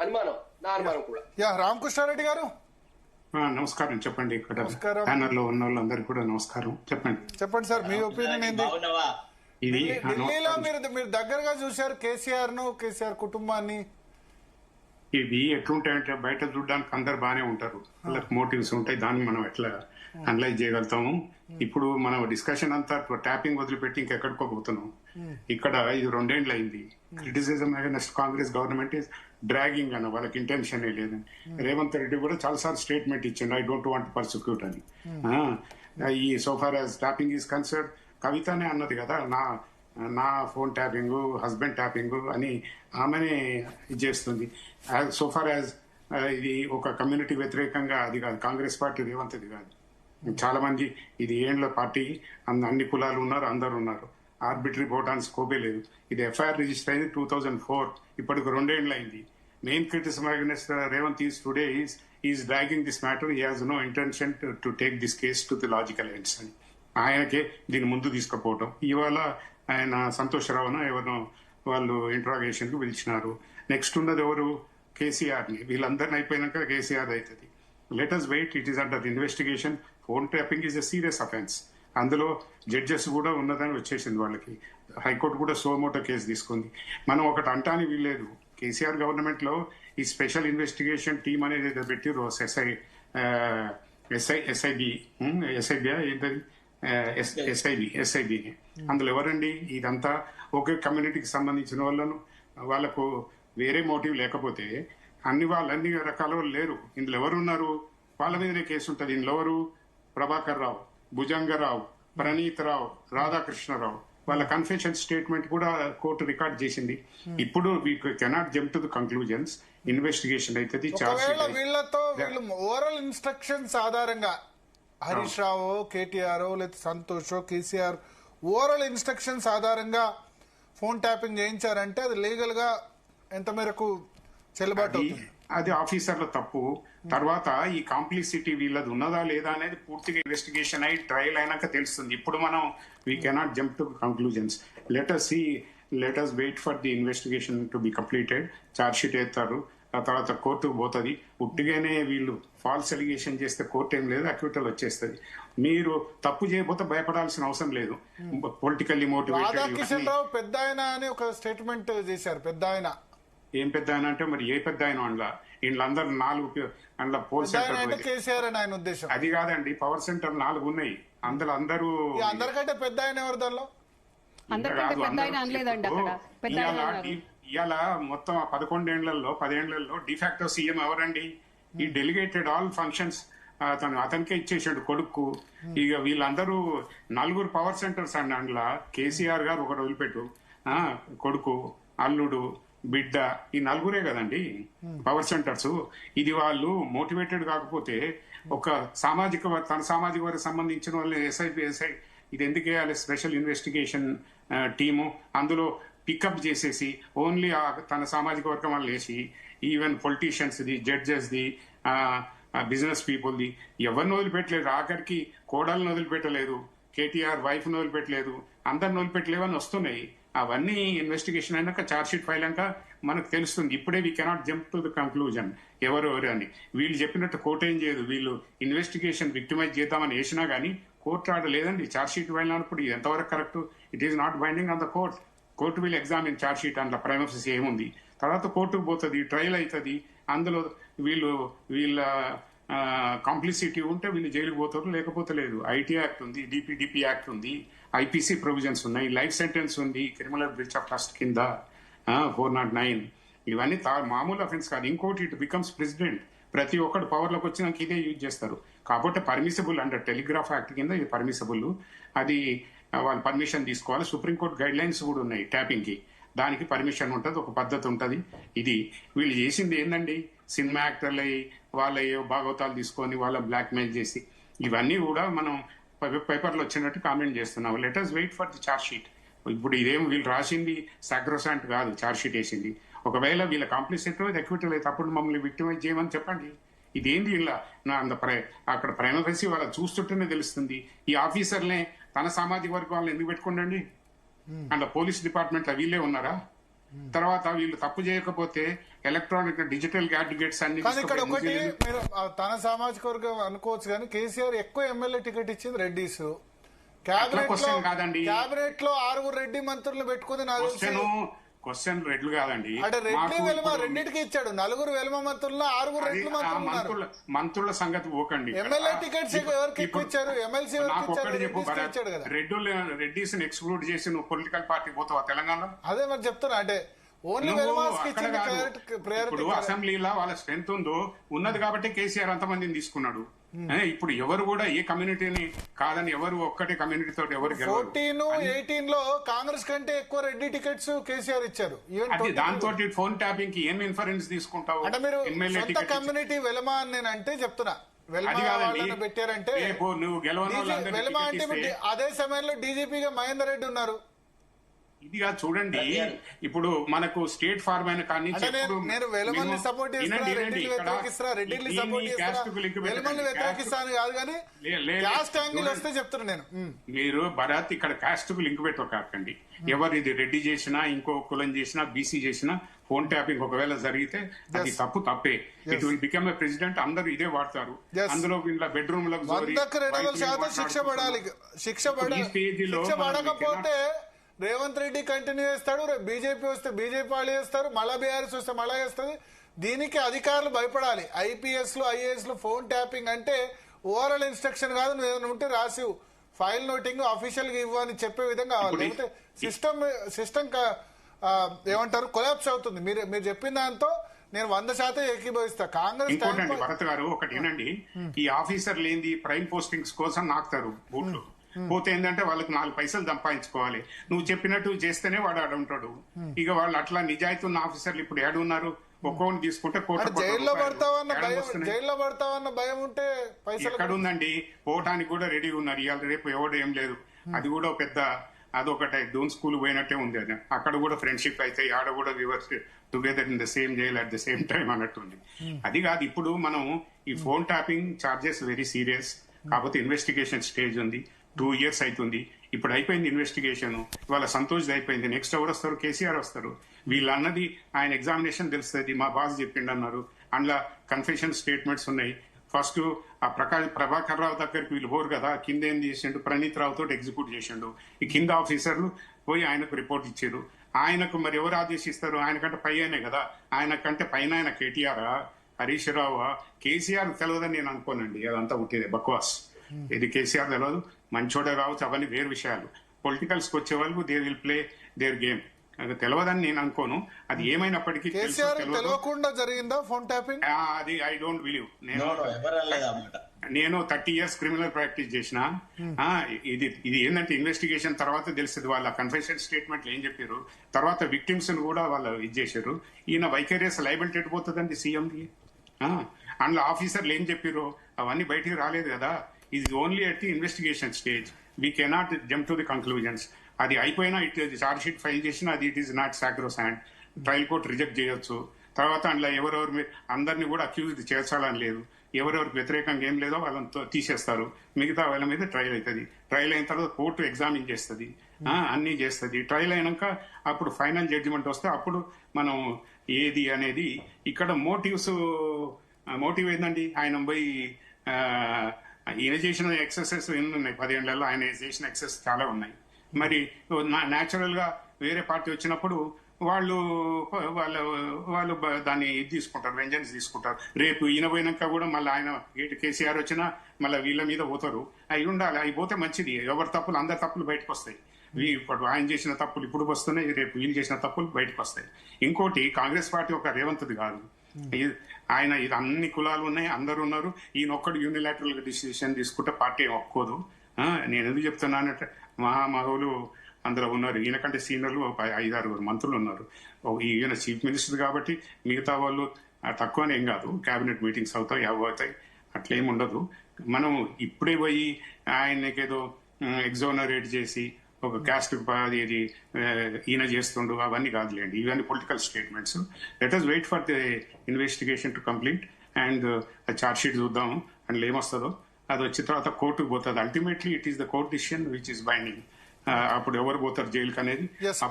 అనుమానం, నా అనుమానం కూడా. రామకృష్ణారెడ్డి గారు నమస్కారం. చెప్పండి. ఇక్కడ ప్యానల్ లో ఉన్న వాళ్ళందరికీ కూడా నమస్కారం. చెప్పండి సార్, మీ ఒపీనియన్ ఏంటి? ఇది ఢిల్లీలో మీరు దగ్గరగా చూశారు కేసీఆర్ ను, కేసీఆర్ కుటుంబాన్ని. ఇవి ఎట్లుంటాయంటే బయట చూడడానికి అందరు బాగానే ఉంటారు, వాళ్ళకి మోటివ్స్ ఉంటాయి. దాన్ని మనం ఎట్లా అనలైజ్ చేయగలుగుతాము? ఇప్పుడు మనం డిస్కషన్ అంతా ట్యాపింగ్ వదిలిపెట్టి ఇంకెక్కడికో పోతున్నాం. ఇక్కడ ఇది 2 ఏళ్ళు అయింది. Criticism against Congress government is dragging అన్న, వాళ్ళకి ఇంటెన్షన్ లేదని. రేవంత్ రెడ్డి కూడా చాలాసార్లు స్టేట్మెంట్ ఇచ్చిండు, ఐ డోంట్ వాంట్ పర్సిక్యూట్ అని. ఈ so far as tapping is concern, కవితనే అన్నది కదా, నా ఫోన్ ట్యాపింగ్, హస్బెండ్ ట్యాపింగ్ అని ఆమెనే ఇది చేస్తుంది. సోఫార్ యాజ్ ఇది ఒక కమ్యూనిటీ వ్యతిరేకంగా అది కాదు, కాంగ్రెస్ పార్టీ రేవంత్ అది కాదు. చాలా మంది ఇది ఏండ్ల పార్టీ, అన్ని కులాలు ఉన్నారు, అందరు ఉన్నారు. ఆర్బిటరీ పోవడానికి స్కోపే లేదు. ఇది ఎఫ్ఐఆర్ రిజిస్టర్ అయింది 2004, ఇప్పటికి 2 ఏళ్ళు అయింది. Main criticism against Revanth is today is dragging this matter. He has no intention to take this case to the logical ends అని ఆయనకే దీన్ని ముందు తీసుకుపోవటం. ఇవాళ ఆయన సంతోషరావును ఎవరినో వాళ్ళు ఇంట్రాగేషన్ కు పిలిచినారు. నెక్స్ట్ ఉన్నది ఎవరు? కేసీఆర్ ని. వీళ్ళందరిని అయిపోయినాక కేసీఆర్ అవుతుంది. Let us wait, it is under investigation. Phone tapping is a serious offence. అందులో జడ్జెస్ కూడా ఉన్నదని వచ్చేసింది వాళ్ళకి. హైకోర్టు కూడా సోమోటో కేసు తీసుకుంది. మనం ఒకటి అంటాని వీల్లేదు. కేసీఆర్ గవర్నమెంట్ లో ఈ స్పెషల్ ఇన్వెస్టిగేషన్ టీమ్ అనేది ఏదో పెట్టిర్రు, ఎస్ఐబి. అందులో ఎవరండి? ఇదంతా ఒకే కమ్యూనిటీకి సంబంధించిన వాళ్ళకు వేరే మోటివ్ లేకపోతే అన్ని రకాల వాళ్ళు లేరు. ఇందులో ఎవరున్నారు? వాళ్ళ మీదనే కేసు ఉంటుంది. ఇందులో ఎవరు? ప్రభాకర్ రావు, భుజంగరావు, ప్రణీత్ రావు, రాధాకృష్ణరావు. వాళ్ళ కన్ఫెషన్ స్టేట్మెంట్ కూడా కోర్టు రికార్డ్ చేసింది. ఇప్పుడు we cannot jump to the conclusions. Investigation అవుతుంది. వీళ్ళతో ఓరల్ ఇన్స్ట్రక్షన్స్ ఆధారంగా హరీష్ రావు, కేటీఆర్, లేదా సంతోష్, కేసీఆర్ ఓరల్ ఇన్స్ట్రక్షన్స్ ఆధారంగా ఫోన్ ట్యాపింగ్ చేయించారంటే అది లీగల్ గా ఎంత మేరకు చెల్లుబాటు అవుతుంది? అది ఆఫీసర్ల తప్పు. తర్వాత ఈ కాంప్లిసిటీ వీళ్ళది ఉన్నదా లేదా అనేది పూర్తిగా ఇన్వెస్టిగేషన్ అయి ట్రయల్ అయినాక తెలుస్తుంది. ఇప్పుడు మనం we cannot jump to conclusions. Let us wait for the investigation to be completed. Charge sheet వేస్తారు, ఆ తర్వాత కోర్టుకు పోతుంది. ఉట్టిగానే వీళ్ళు ఫాల్స్ ఎలిగేషన్ చేస్తే కోర్టు ఏం లేదు, అక్యూటల్ వచ్చేస్తుంది. మీరు తప్పు చేయకపోతే భయపడాల్సిన అవసరం లేదు. Politically motivated. రాధాకిషన్ రావు పెద్ద ఆయన అని ఒక స్టేట్మెంట్ చేశారు. పెద్ద ఆయన ఏం పెద్ద ఆయన అంటే మరి ఏ పెద్ద ఆయన? వీళ్ళందరూ 4 అందులో పోల్ సెంటర్ కేసీఆర్ అని ఆయన ఉద్దేశం. అది కాదండి, పవర్ సెంటర్ 4 ఉన్నాయి. అందులో అందరికంటే పెద్ద ఆయన ఎవరు? దానిలో ఇవాళ మొత్తం 11 ఏళ్లలో 10 ఏళ్లలో డిఫాక్టో సీఎం ఎవరండి? ఈ డెలిగేటెడ్ ఆల్ ఫంక్షన్స్ అతనికే ఇచ్చేసాడు కొడుకు. ఇక వీళ్ళందరూ 4 పవర్ సెంటర్స్ అండి. అందులో కేసీఆర్ గారు ఒకటి వదిలిపెట్టు, కొడుకు, అల్లుడు, బిడ్డ, ఈ 4 కదండి పవర్ సెంటర్స్. ఇది వాళ్ళు మోటివేటెడ్ కాకపోతే ఒక తన సామాజిక వర్గం సంబంధించిన వాళ్ళు ఎస్ఐ ఇది ఎందుకు వేయాలి? స్పెషల్ ఇన్వెస్టిగేషన్ టీము అందులో పికప్ చేసేసి ఓన్లీ తన సామాజిక వర్గం వాళ్ళు వేసి even politicians the, judges the, business people the ఎవరిని వదిలిపెట్టలేదు. ఆఖరికి కోడలను వదిలిపెట్టలేదు, కేటీఆర్ వైఫ్ ను వదిలిపెట్టలేదు, అందరిని వదిలిపెట్టలేవని వస్తున్నాయి. అవన్నీ ఇన్వెస్టిగేషన్ అయినాక ఛార్జ్ షీట్ ఫైల్ అయ్యాక మనకు తెలుస్తుంది. ఇప్పుడే we cannot jump to the conclusion ఎవరు అని. వీళ్ళు చెప్పినట్టు కోర్టు ఏం చేయదు. వీళ్ళు ఇన్వెస్టిగేషన్ విక్టిమైజ్ చేద్దామని వేసినా గానీ కోర్టు ఆర్డర్ లేదండి. ఛార్జ్ షీట్ ఫైల్ అయినప్పుడు ఇది ఎంతవరకు correct? It is not binding on the court. Court వీళ్ళు ఎగ్జామిన్ ఛార్జ్ షీట్, అందులో ప్రైమసీ ఏముంది, తర్వాత కోర్టుకు పోతుంది, ట్రయల్ అవుతుంది. అందులో వీళ్ళ కాంప్లిసిటీ ఉంటే వీళ్ళు జైలుకు పోతారు, లేకపోతే లేదు. ఐటీ యాక్ట్ ఉంది, డిపిడిపి యాక్ట్ ఉంది, ఐపీసీ ప్రొవిజన్స్ ఉన్నాయి, లైఫ్ సెంటెన్స్ ఉంది, క్రిమినల్ బ్రీచ్ ఆఫ్ ట్రస్ట్ కింద 409. ఇవన్నీ మామూలు అఫెన్స్ కాదు. ఇంకోటి, ఇట్ బికమ్స్ ప్రెసిడెంట్. ప్రతి ఒక్కరు పవర్లోకి వచ్చినాక ఇదే యూజ్ చేస్తారు. కాబట్టి పర్మిసిబుల్ అండర్ టెలిగ్రాఫ్ యాక్ట్ కింద ఇది పర్మిసిబుల్. అది వాళ్ళు పర్మిషన్ తీసుకోవాలి. సుప్రీంకోర్టు గైడ్ లైన్స్ కూడా ఉన్నాయి ట్యాపింగ్ కి. దానికి పర్మిషన్ ఉంటుంది, ఒక పద్ధతి ఉంటుంది. ఇది వీళ్ళు చేసింది ఏందండి? సినిమా యాక్టర్లు వాళ్ళ భాగవతాలు తీసుకొని వాళ్ళ బ్లాక్ మెయిల్ చేసి ఇవన్నీ కూడా మనం పేపర్లో వచ్చినట్టు కామెంట్ చేస్తున్నాం. Let us wait for the charge sheet. ఇప్పుడు ఇదేం వీళ్ళు రాసింది సాక్రోసాంట్ కాదు, ఛార్జ్ షీట్ వేసింది. ఒకవేళ వీళ్ళ కాంప్లిసిటీ ఎక్విటల్ అయితే అప్పుడు మమ్మల్ని విక్టిమైజ్ చేయమని చెప్పండి. ఇదేంది ఇలా అక్కడ ప్రైమఫెసీ వాళ్ళ చూస్తుంటేనే తెలుస్తుంది. ఈ ఆఫీసర్లే తన సామాజిక వర్గం వాళ్ళని ఎందుకు పెట్టుకోండి? అందులో పోలీస్ డిపార్ట్మెంట్ లో వీళ్ళే ఉన్నారా? తర్వాత వీళ్ళు తప్పు చేయకపోతే ఎలక్ట్రానిక్ డిజిటల్ క్యాండిడేట్స్ అన్ని కానీ ఇక్కడ తీసుకుపోయి ఒకటి న్యూజిలాండ్ మీరు తన సామాజిక వర్గం అనుకోవచ్చు కానీ కేసీఆర్ ఎక్కువ ఎమ్మెల్యే టికెట్ ఇచ్చింది రెడ్డిస్. question కాదండి. క్యాబినెట్ లో 6 రెడ్డి మంత్రులు పెట్టుకుని నాకు తెలిసి క్వశ్చన్ రెడ్లు కాదండి. అంటే రెడ్డి మాకు వెల్మ ఇప్పుడు రెండింటికి ఇచ్చాడు. 4 వెల్మ మంత్రుల్లో 6 అది రెడ్డి ఆ మంత్రులు ఉన్నారు. మంత్రుల సంగతి పోకండి. ఎమ్మెల్యే టికెట్స్ ఎవరికి ఎక్కువ ఇచ్చారు? ఎమ్మెల్సీ ఎవరికి నాకు ఇచ్చారు? ఒక్కటి చెప్పు, రెడ్డిస్కి ఇచ్చాడు కదా. రెడ్డిస్ ఎక్స్క్లూడ్ చేసి నువ్వు పొలిటికల్ పార్టీ పోతావా తెలంగాణలో? అదే మరి చెప్తున్నా, అంటే ఓన్లీ నువ్వు వెల్మాస్ అక్కడ ఇచ్చింది కాదు. ప్రయారిటీ. ఇప్పుడు అసెంబ్లీలో వాళ్ళ స్ట్రెంత్ ఉందో ఉన్నది కాబట్టి కేసీఆర్ అంతమందిని తీసుకున్నాడు. ఇప్పుడు ఎవరు కూడా ఏ కమ్యూనిటీని కాదని ఎవరు ఒక్కటే కమ్యూనిటీ తోటి ఎవరు గెలవరు. 14-18 లో కాంగ్రెస్ కంటే ఎక్కువ రెడ్డి టికెట్స్ కేసీఆర్ ఇచ్చారు. ఈవెన్ అది దాంతో ఫోన్ ట్యాపింగ్ కి ఏం ఇన్ఫరెన్స్ తీసుకుంటావు? అంటే మీరు ఎమ్మెల్యే సొంత టికెట్ కమ్యూనిటీ వెల్మా అని నేను అంటే చెప్తున్నా. వెల్మా అది కాదండి. వాళ్ళని పెట్టారంటే రేపు నువ్వు గెలవని వాళ్ళందరినీ వెల్మా టికెట్ అంటే ఇస్తే అదే సమయంలో డీజీపీగా మహేందర్ రెడ్డి ఉన్నారు. ఇదిగా చూడండి, ఇప్పుడు మనకు స్టేట్ ఫార్మ్ అయిన కానీ అంటే నేను వెలమల్ని సపోర్ట్ చేస్తున్నా, రెడ్డిని వ్యతిరేకిస్తున్నా, రెడ్డిని సపోర్ట్ చేస్తున్నా, వెలమల్ని వ్యతిరేకిస్తాను కాదు కానీ క్యాస్ట్ యాంగిల్ వస్తే చెప్తున్నా నేను. మీరు భరత్ ఇక్కడ కాస్ట్ కు లింక్ పెట్టకండి. ఎవరు ఇది రెడ్డి చేసినా ఇంకో కులం చేసినా బీసీ చేసినా ఫోన్ ట్యాపింగ్ ఒకవేళ జరిగితే అది తప్పే. It will become a president. అందరూ ఇదే వాడతారు. అందులో ఇంట్లో బెడ్రూమ్ లకు 100% శిక్ష పడాలి. శిక్ష పడకపోతే రేవంత్ రెడ్డి కంటిన్యూ చేస్తాడు. బీజేపీ వస్తే బీజేపీ వాళ్ళు చేస్తారు, మళ్ళా బీఆర్ఎస్ వస్తే మళ్ళా చేస్తుంది. దీనికి అధికారులు భయపడాలి. ఐపీఎస్ లు ఐఏఎస్ లు ఫోన్ ట్యాపింగ్ అంటే ఓవరాల్ ఇన్స్ట్రక్షన్ కాదు, నువ్వు ఏదైనా ఉంటే రాసివు, ఫైల్ నోటింగ్ అఫీషియల్ గా ఇవ్వు అని చెప్పే విధంగా కావాలి. లేకపోతే సిస్టమ్ ఏమంటారు కొలాప్స్ అవుతుంది. మీరు చెప్పిన దాంతో నేను 100% ఏకీభవిస్తా. కాంగ్రెస్ ఇంకోటండి భరత్ గారు, ఒకటి ఏనండి, ఈ ఆఫీసర్ లేని ప్రైమ్ పోస్టింగ్స్ కోసం నాకుతారు బూట్లు. పోతే ఏంటంటే వాళ్ళకి 4 పైసలు సంపాదించుకోవాలి. నువ్వు చెప్పినట్టు చేస్తేనే వాడు ఆడుంటాడు. ఇక వాళ్ళు అట్లా నిజాయితీ ఉన్న ఆఫీసర్లు ఇప్పుడు ఏడున్నారు? ఒక్కొక్కని తీసుకుంటే జైల్లో పడతావన్న భయం ఉంటే పైసలు ఎక్కడ ఉందండి? పోవటానికి కూడా రెడీగా ఉన్నారు. ఇవాళ రేపు ఎవడు ఏం లేదు. అది కూడా పెద్ద అదొకటే దూన్ స్కూల్ పోయినట్టే ఉంది. అది అక్కడ కూడా ఫ్రెండ్షిప్ అయితే ఆడ కూడా weavers together in the same jail at the same time అన్నట్టుంది. అది కాదు, ఇప్పుడు మనం ఈ phone tapping charges very serious. కాకపోతే ఇన్వెస్టిగేషన్ స్టేజ్ ఉంది. 2 years అవుతుంది. ఇప్పుడు అయిపోయింది ఇన్వెస్టిగేషన్. ఇవాళ సంతోష్ అయిపోయింది. నెక్స్ట్ ఎవరు వస్తారు? కేసీఆర్ వస్తారు. వీళ్ళన్నది ఆయన ఎగ్జామినేషన్ తెలుస్తుంది. మా బాస్ చెప్పిండు అన్నారు. అందులో కన్ఫెషన్ స్టేట్మెంట్స్ ఉన్నాయి. ఫస్ట్ ఆ ప్రభాకర్ రావు దగ్గరికి వీళ్ళు పోరు కదా, కింద ఏం చేసిండు, ప్రణీత్ రావు తోటి ఎగ్జిక్యూట్ చేసిండు. ఈ కింద ఆఫీసర్లు పోయి ఆయనకు రిపోర్ట్ ఇచ్చారు. ఆయనకు మరి ఎవరు ఆదేశిస్తారు? ఆయనకంటే పై అయినే కదా. ఆయనకంటే పైన ఆయన కేటీఆర్, హరీష్ రావు, కేసీఆర్ తెలియదని నేను అనుకోనండి. అదంతా ఉట్టిదే బక్వాస్. ఇది కేసీఆర్ తెలియదు, మంచోడే రావచ్చు, అవన్నీ వేరు విషయాలు. పొలిటికల్స్ కి వచ్చే వాళ్ళు they will play their game. తెలియదని నేను అనుకోను. అది ఏమైనప్పటికీ తెలియకుండా జరిగిందా ఫోన్ ట్యాపింగ్? అది ఐ డోంట్ బిలీవ్. నేను 30 years క్రిమినల్ ప్రాక్టీస్ చేసిన. ఇది ఏంటంటే ఇన్వెస్టిగేషన్ తర్వాత తెలుస్తుంది. వాళ్ళ కన్ఫెషన్ స్టేట్మెంట్లు ఏం చెప్పారు, తర్వాత విక్టిమ్స్ కూడా వాళ్ళు ఇది చేశారు. ఈయన వైకేరియస్ లైబిలిటీ ఎట్టిపోతుందండి సీఎంకి. అందులో ఆఫీసర్లు ఏం చెప్పారు అవన్నీ బయటికి రాలేదు కదా. ఇది only at the investigation stage. We cannot jump to the conclusions. అది అయిపోయినా చార్జ్ షీట్ ఫైల్ చేసినా అది it is not sacrosanct. Trial court reject చేయొచ్చు. తర్వాత అందులో ఎవరెవరు అందరినీ కూడా అక్యూజ్ చేర్చాలని లేదు. ఎవరెవరికి వ్యతిరేకంగా ఏం లేదో వాళ్ళని తీసేస్తారు. మిగతా వాళ్ళ మీద ట్రయల్ అవుతుంది. ట్రయల్ అయిన తర్వాత కోర్టు ఎగ్జామిన్ చేస్తుంది, అన్ని చేస్తుంది. ట్రయల్ అయినాక అప్పుడు ఫైనల్ జడ్జిమెంట్ వస్తే అప్పుడు మనం ఏది అనేది. ఇక్కడ మోటివ్ ఏంటండి? ఆయన పోయి ఈయన చేసిన ఎక్సెసెస్ ఎన్ని ఉన్నాయి? 10 ఏళ్లలో ఆయన చేసిన ఎక్సెస్ చాలా ఉన్నాయి. మరి న్యాచురల్ గా వేరే పార్టీ వచ్చినప్పుడు వాళ్ళు దాన్ని తీసుకుంటారు, వెంజన్స్ తీసుకుంటారు. రేపు ఈయన పోయినాక కూడా మళ్ళీ ఆయన కేసీఆర్ వచ్చినా మళ్ళీ వీళ్ళ మీద పోతారు. అవి ఉండాలి. అవి పోతే మంచిది. ఎవరి తప్పులు అందరి తప్పులు బయటకు వస్తాయి. ఇప్పుడు ఆయన చేసిన తప్పులు ఇప్పుడు వస్తున్నాయి, రేపు వీళ్ళు చేసిన తప్పులు బయటకు వస్తాయి. ఇంకోటి, కాంగ్రెస్ పార్టీ ఒక రేవంత్ది కాదు. ఆయన ఇది అన్ని కులాలు ఉన్నాయి, అందరు ఉన్నారు. ఈయన ఒక్కడు యూనిలాటరల్ గా డిసిషన్ తీసుకుంటే పార్టీ ఒప్పుకోదు. నేను ఎందుకు చెప్తున్నానంటే మహామహులు అందులో ఉన్నారు. ఈయనకంటే సీనియర్లు 5-6 మంత్రులు ఉన్నారు. ఈయన చీఫ్ మినిస్టర్ కాబట్టి మిగతా వాళ్ళు తక్కువనే ఏం కాదు. కేబినెట్ మీటింగ్స్ అవుతాయి, అవుతాయి, అట్లేం ఉండదు. మనం ఇప్పుడే పోయి ఆయనకేదో ఎగ్జోనరేట్ చేసి ఒక క్యాస్ట్ ఈయన చేస్తుండు అవన్నీ కాదులేండి. ఇవన్నీ political statements. Let us wait for the investigation to complete and charge sheet చూద్దాం. అందులో ఏమొస్తుందో అది వచ్చిన తర్వాత కోర్టుకు పోతుంది. Ultimately it is the court decision which is binding. అప్పుడు ఎవరు పోతారు జైలుకి అనేది